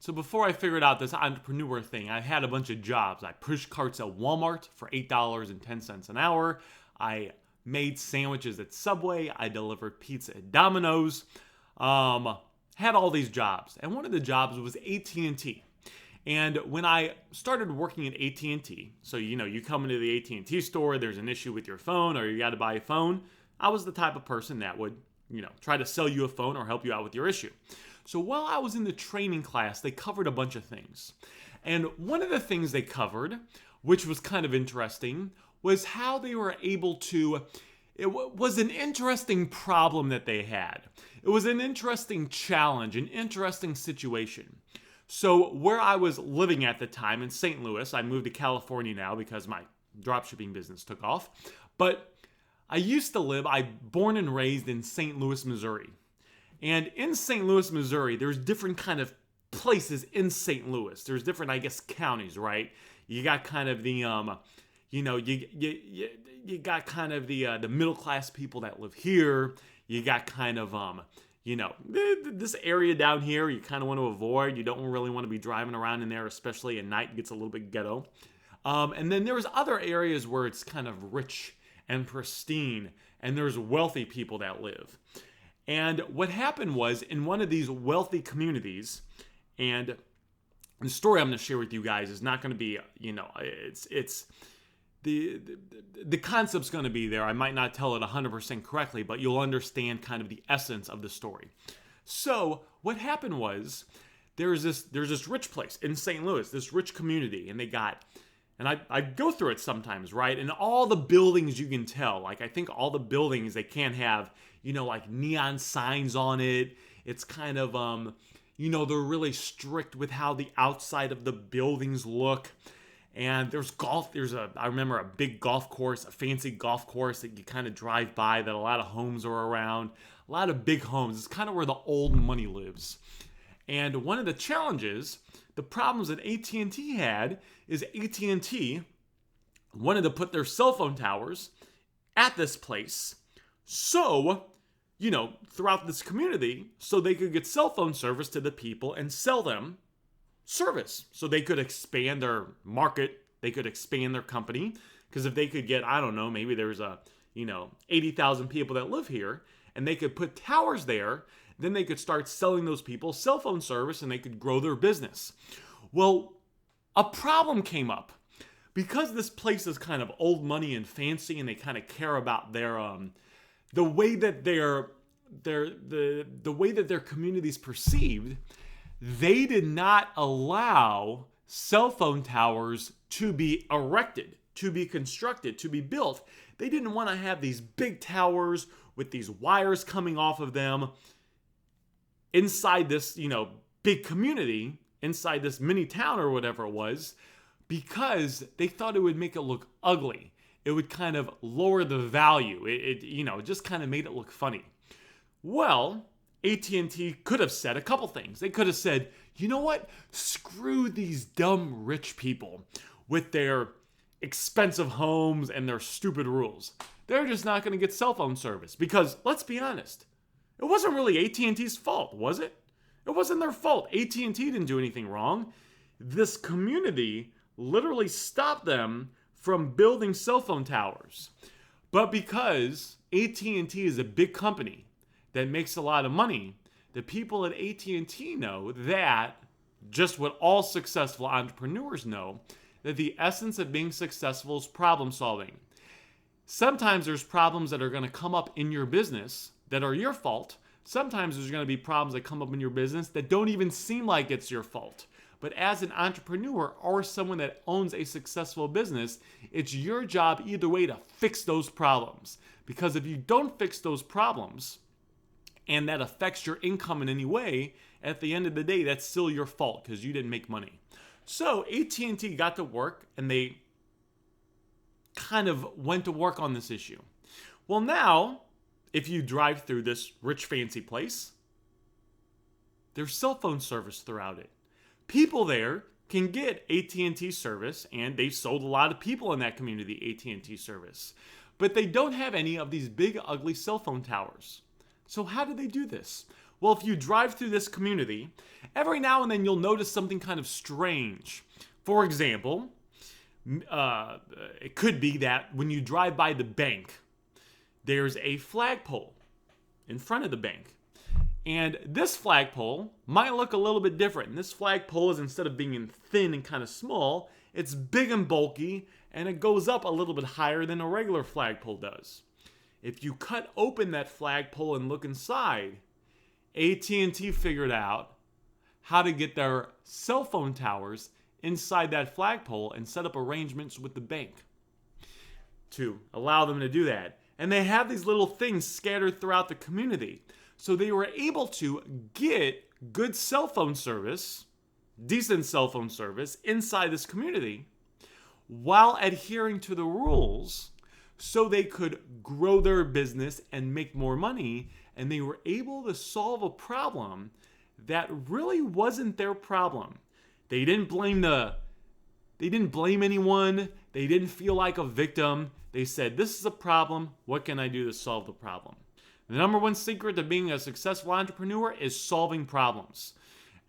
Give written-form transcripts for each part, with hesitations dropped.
So before I figured out this entrepreneur thing, I had a bunch of jobs. I pushed carts at Walmart for $8.10 an hour. I made sandwiches at Subway. I delivered pizza at Domino's. Had all these jobs. And one of the jobs was AT&T. And when I started working at AT&T, so you come into the AT&T store, there's an issue with your phone or you got to buy a phone. I was the type of person that would, try to sell you a phone or help you out with your issue. So while I was in the training class, they covered a bunch of things. And one of the things they covered, which was kind of interesting, was how they were able to, was an interesting problem that they had. It was an interesting challenge, an interesting situation. So where I was living at the time in St. Louis, I moved to California now because my dropshipping business took off. But I born and raised in St. Louis, Missouri. And in St. Louis, Missouri, there's different kind of places in St. Louis. There's different, counties, right? You got kind of the, you got kind of the middle class people that live here. You got kind of, this area down here you kind of want to avoid. You don't really want to be driving around in there, especially at night. It gets a little bit ghetto. And then there's other areas where it's kind of rich and pristine, and there's wealthy people that live. And what happened was, in one of these wealthy communities, and the story I'm going to share with you guys is not going to be, it's the concept's going to be there. I might not tell it 100% correctly, but you'll understand kind of the essence of the story. So what happened was, there's this rich place in St. Louis, this rich community, and I go through it sometimes, right? And all the buildings you can tell, I think all the buildings, they can't have, neon signs on it. It's kind of, they're really strict with how the outside of the buildings look. And there's golf. I remember a big golf course, a fancy golf course that you kind of drive by that a lot of homes are around. A lot of big homes. It's kind of where the old money lives. And one of the challenges, the problems that AT&T had, is AT&T wanted to put their cell phone towers at this place. So, throughout this community, so they could get cell phone service to the people and sell them service. So they could expand their market, they could expand their company. Because if they could get, maybe there's 80,000 people that live here, and they could put towers there, then they could start selling those people cell phone service and they could grow their business. Well, a problem came up. Because this place is kind of old money and fancy, and they kind of care about their the way that their community's perceived, they did not allow cell phone towers to be erected, to be constructed, to be built. They didn't want to have these big towers with these wires coming off of them inside this, big community, inside this mini town or whatever it was, because they thought it would make it look ugly. It would kind of lower the value. It just kind of made it look funny. Well, AT&T could have said a couple things. They could have said, you know what? Screw these dumb rich people with their expensive homes and their stupid rules. They're just not going to get cell phone service. Because, let's be honest, it wasn't really AT&T's fault, was it? It wasn't their fault. AT&T didn't do anything wrong. This community literally stopped them from building cell phone towers. But because AT&T is a big company that makes a lot of money, the people at AT&T know that, just what all successful entrepreneurs know, that the essence of being successful is problem solving. Sometimes there's problems that are going to come up in your business that are your fault. Sometimes there's going to be problems that come up in your business that don't even seem like it's your fault. But as an entrepreneur or someone that owns a successful business, it's your job either way to fix those problems. Because if you don't fix those problems, and that affects your income in any way, at the end of the day, that's still your fault because you didn't make money. So AT&T got to work, and they kind of went to work on this issue. Well, now, if you drive through this rich, fancy place, there's cell phone service throughout it. People there can get AT&T service, and they've sold a lot of people in that community AT&T service. But they don't have any of these big, ugly cell phone towers. So how do they do this? Well, if you drive through this community, every now and then you'll notice something kind of strange. For example, it could be that when you drive by the bank, there's a flagpole in front of the bank. And this flagpole might look a little bit different. And this flagpole is, instead of being thin and kind of small, it's big and bulky, and it goes up a little bit higher than a regular flagpole does. If you cut open that flagpole and look inside, AT&T figured out how to get their cell phone towers inside that flagpole and set up arrangements with the bank to allow them to do that. And they have these little things scattered throughout the community. So they were able to get good cell phone service, decent cell phone service inside this community while adhering to the rules, so they could grow their business and make more money. And they were able to solve a problem that really wasn't their problem. They didn't blame anyone. They didn't feel like a victim. They said, this is a problem. What can I do to solve the problem? The number one secret to being a successful entrepreneur is solving problems.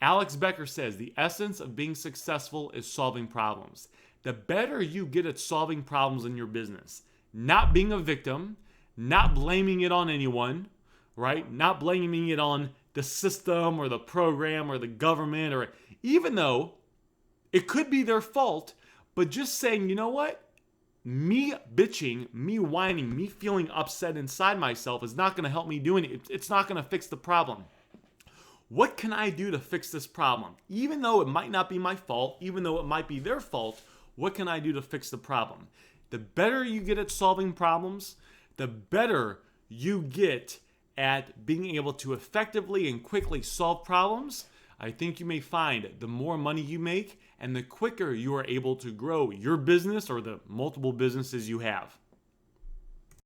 Alex Becker says the essence of being successful is solving problems. The better you get at solving problems in your business, not being a victim, not blaming it on anyone, right? Not blaming it on the system or the program or the government, or even though it could be their fault, but just saying, you know what? Me bitching, me whining, me feeling upset inside myself is not going to help me do anything. It's not going to fix the problem. What can I do to fix this problem? Even though it might not be my fault, even though it might be their fault, what can I do to fix the problem? The better you get at solving problems, the better you get at being able to effectively and quickly solve problems. I think you may find the more money you make and the quicker you are able to grow your business or the multiple businesses you have.